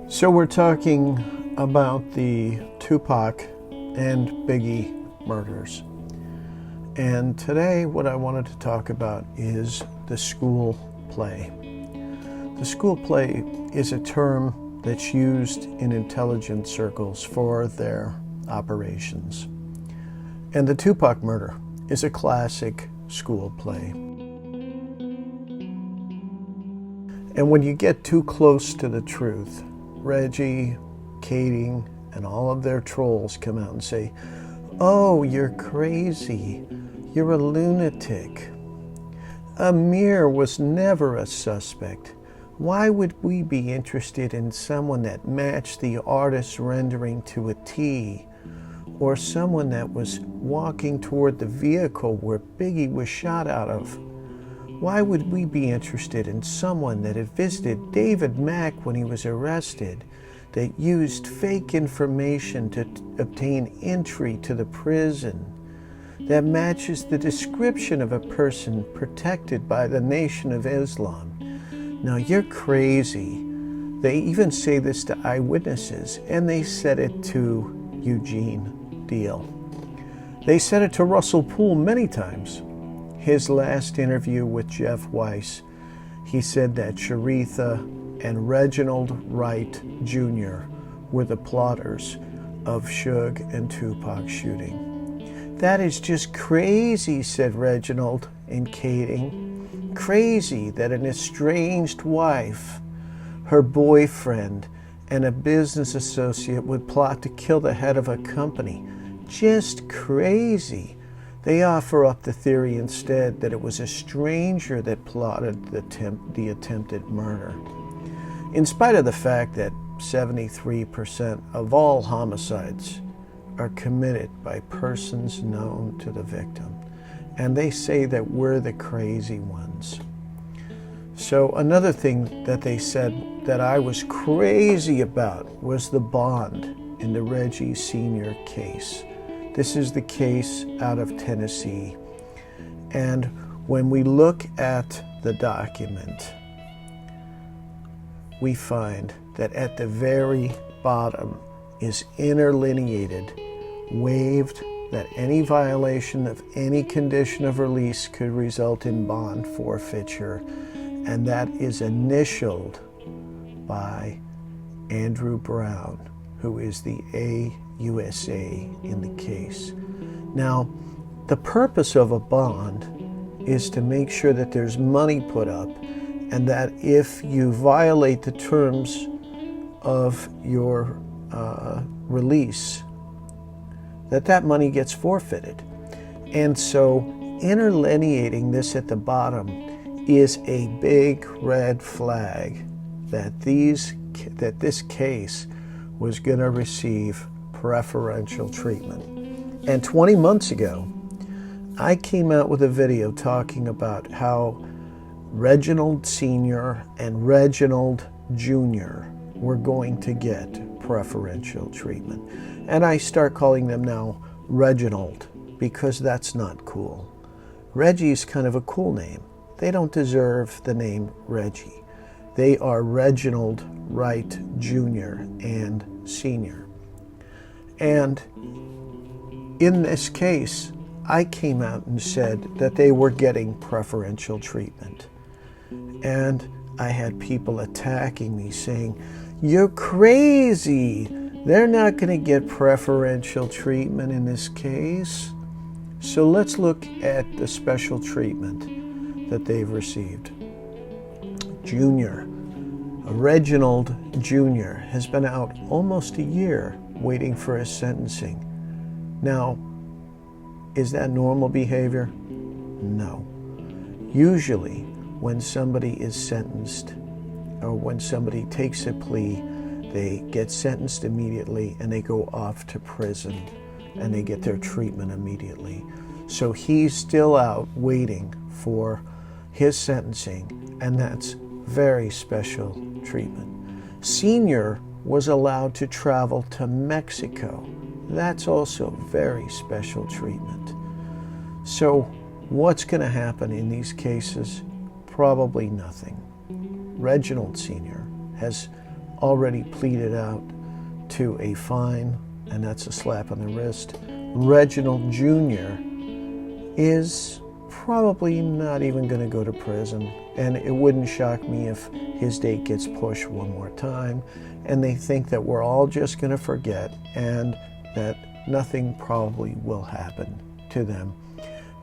So we're talking about the Tupac and Biggie murders. And today what I wanted to talk about is the school play. The school play is a term that's used in intelligence circles for their operations. And the Tupac murder is a classic school play. And when you get too close to the truth, Reggie, Katie, and all of their trolls come out and say, "Oh, you're crazy. You're a lunatic. Amir was never a suspect. Why would we be interested in someone that matched the artist's rendering to a T, or someone that was walking toward the vehicle where Biggie was shot out of? Why would we be interested in someone that had visited David Mack when he was arrested, that used fake information to obtain entry to the prison, that matches the description of a person protected by the Nation of Islam? Now you're crazy." They even say this to eyewitnesses, and they said it to Eugene Deal. They said it to Russell Poole many times. His last interview with Jeff Weiss, he said that Sharitha and Reginald Wright Jr. were the plotters of Suge and Tupac's shooting. "That is just crazy," said Reginald and Katie. "Crazy that an estranged wife, her boyfriend, and a business associate would plot to kill the head of a company. Just crazy." They offer up the theory instead that it was a stranger that plotted the attempted murder. In spite of the fact that 73% of all homicides are committed by persons known to the victim, and they say that we're the crazy ones. So another thing that they said that I was crazy about was the bond in the Reggie Sr. case. This is the case out of Tennessee. And when we look at the document, we find that at the very bottom is interlineated, waived that any violation of any condition of release could result in bond forfeiture, and that is initialed by Andrew Brown, who is the AUSA in the case. Now, the purpose of a bond is to make sure that there's money put up, and that if you violate the terms of your release, that money gets forfeited. And so interlineating this at the bottom is a big red flag that this case was going to receive preferential treatment. And 20 months ago, I came out with a video talking about how Reginald Sr. and Reginald Jr. were going to get preferential treatment. And I start calling them now Reginald, because that's not cool. Reggie's kind of a cool name. They don't deserve the name Reggie. They are Reginald Wright Jr. and Sr. And in this case, I came out and said that they were getting preferential treatment. And I had people attacking me saying, "You're crazy. They're not going to get preferential treatment in this case." So let's look at the special treatment that they've received. Reginald Jr. has been out almost a year waiting for his sentencing. Now, is that normal behavior? No. Usually, when somebody is sentenced, or when somebody takes a plea, they get sentenced immediately and they go off to prison and they get their treatment immediately. So he's still out waiting for his sentencing, and that's very special treatment. Senior was allowed to travel to Mexico. That's also very special treatment. So what's going to happen in these cases? Probably nothing. Reginald Sr. has already pleaded out to a fine, and that's a slap on the wrist. Reginald Jr. is probably not even going to go to prison, and it wouldn't shock me if his date gets pushed one more time, and they think that we're all just going to forget and that nothing probably will happen to them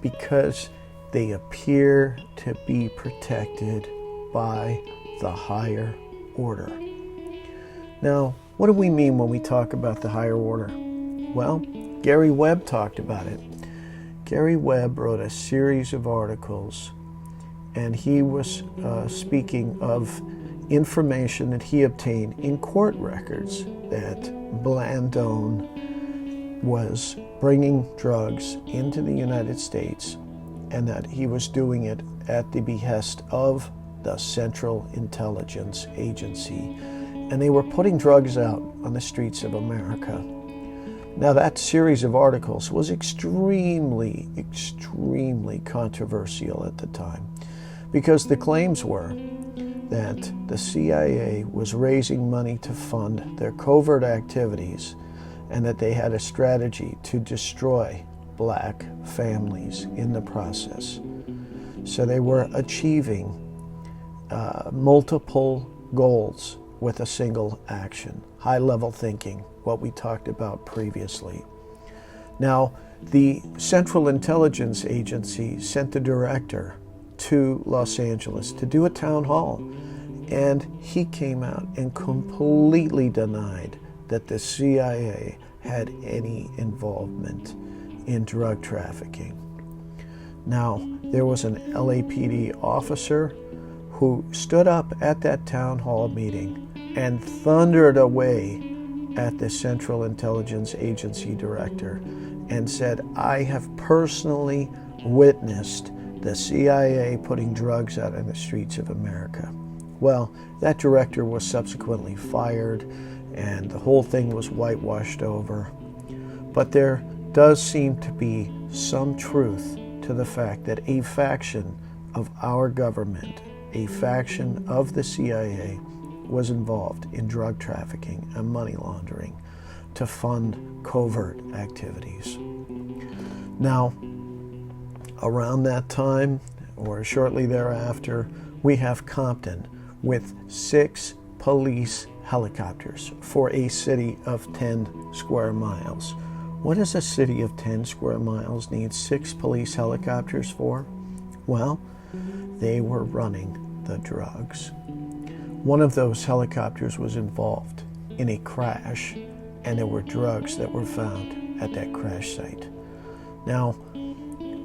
because they appear to be protected by the higher order. Now, what do we mean when we talk about the higher order? Well, Gary Webb talked about it. Gary Webb wrote a series of articles, and he was speaking of information that he obtained in court records that Blandone was bringing drugs into the United States and that he was doing it at the behest of the Central Intelligence Agency. And they were putting drugs out on the streets of America. Now, that series of articles was extremely controversial at the time because the claims were that the CIA was raising money to fund their covert activities and that they had a strategy to destroy black families in the process. So they were achieving multiple goals with a single action, high-level thinking, what we talked about previously. Now, the Central Intelligence Agency sent the director to Los Angeles to do a town hall, and he came out and completely denied that the CIA had any involvement in drug trafficking. Now, there was an LAPD officer who stood up at that town hall meeting and thundered away at the Central Intelligence Agency director and said, "I have personally witnessed the CIA putting drugs out in the streets of America." Well, that director was subsequently fired and the whole thing was whitewashed over. But there does seem to be some truth to the fact that a faction of our government, a faction of the CIA, was involved in drug trafficking and money laundering to fund covert activities. Now, around that time, or shortly thereafter, we have Compton with 6 police helicopters for a city of 10 square miles. What does a city of 10 square miles need 6 police helicopters for? Well, they were running the drugs. One of those helicopters was involved in a crash, and there were drugs that were found at that crash site. Now,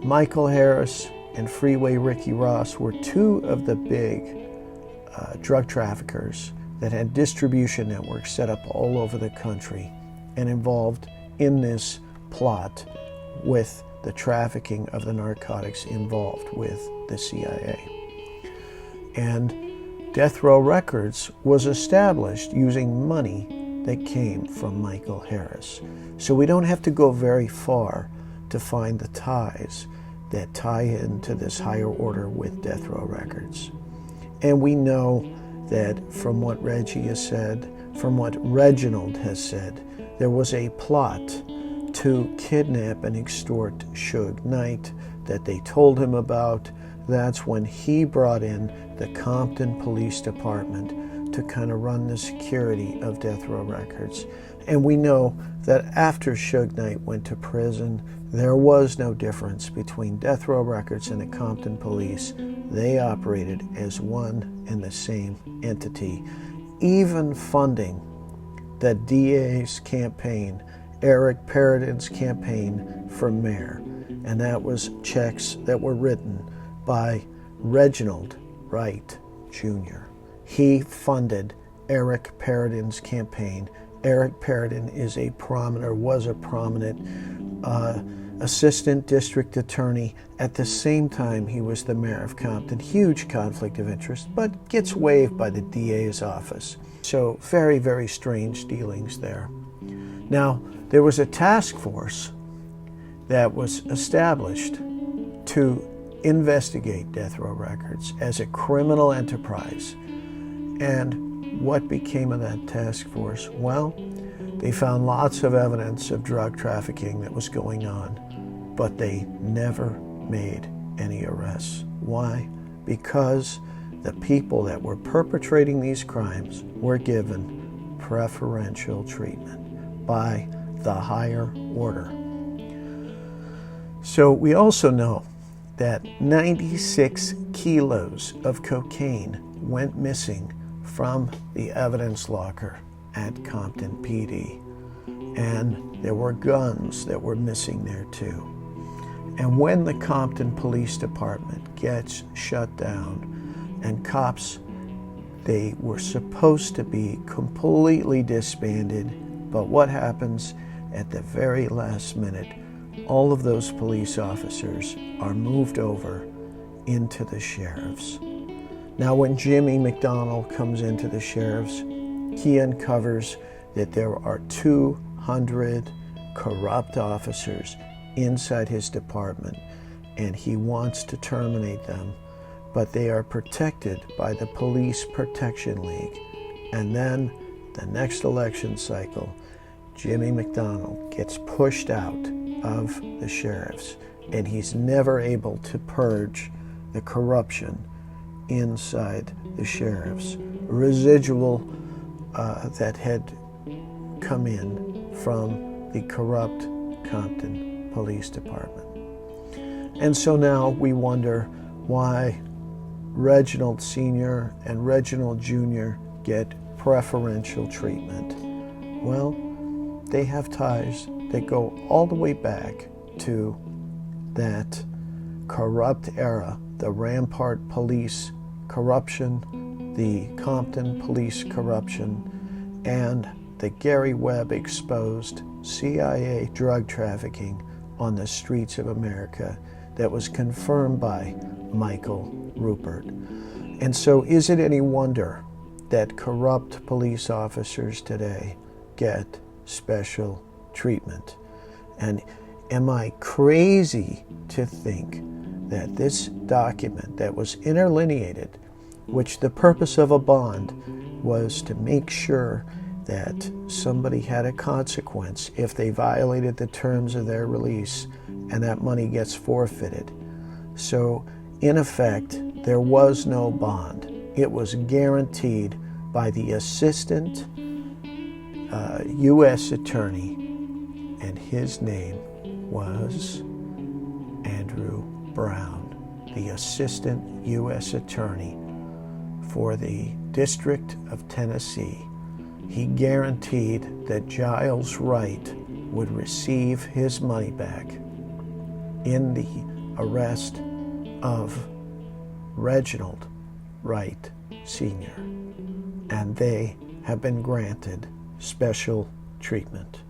Michael Harris and Freeway Ricky Ross were 2 of the big drug traffickers that had distribution networks set up all over the country and involved in this plot with the trafficking of the narcotics involved with the CIA. And Death Row Records was established using money that came from Michael Harris. So we don't have to go very far to find the ties that tie into this higher order with Death Row Records. And we know that from what Reggie has said, from what Reginald has said, there was a plot to kidnap and extort Suge Knight that they told him about. That's when he brought in the Compton Police Department to kind of run the security of Death Row Records. And we know that after Suge Knight went to prison, there was no difference between Death Row Records and the Compton Police. They operated as one and the same entity, even funding the DA's campaign, Eric Paradin's campaign for mayor. And that was checks that were written by Reginald Wright Jr. He funded Eric Paradin's campaign. Eric Paradin was a prominent assistant district attorney. At the same time, he was the mayor of Compton. Huge conflict of interest, but gets waived by the DA's office. So very, very strange dealings there. Now, there was a task force that was established to investigate Death Row Records as a criminal enterprise. And what became of that task force? Well, they found lots of evidence of drug trafficking that was going on, but they never made any arrests. Why? Because the people that were perpetrating these crimes were given preferential treatment by the higher order. So we also know that 96 kilos of cocaine went missing from the evidence locker at Compton PD. And there were guns that were missing there too. And when the Compton Police Department gets shut down and cops, they were supposed to be completely disbanded, but what happens at the very last minute? All of those police officers are moved over into the sheriffs. Now when Jimmy McDonald comes into the sheriffs, he uncovers that there are 200 corrupt officers inside his department, and he wants to terminate them, but they are protected by the Police Protection League. And then the next election cycle, Jimmy McDonald gets pushed out of the sheriffs, and he's never able to purge the corruption inside the sheriffs, residual that had come in from the corrupt Compton Police Department. And so now we wonder why Reginald Sr. and Reginald Jr. get preferential treatment. Well, they have ties that go all the way back to that corrupt era, the Rampart police corruption, the Compton police corruption, and the Gary Webb exposed CIA drug trafficking on the streets of America that was confirmed by Michael Rupert. And so is it any wonder that corrupt police officers today get special treatment? And am I crazy to think that this document that was interlineated, which the purpose of a bond was to make sure that somebody had a consequence if they violated the terms of their release, and that money gets forfeited. So in effect, there was no bond. It was guaranteed by the assistant U.S. attorney, and his name was Andrew Brown, the assistant U.S. attorney for the District of Tennessee. He guaranteed that Giles Wright would receive his money back in the arrest of Reginald Wright Sr., and they have been granted special treatment.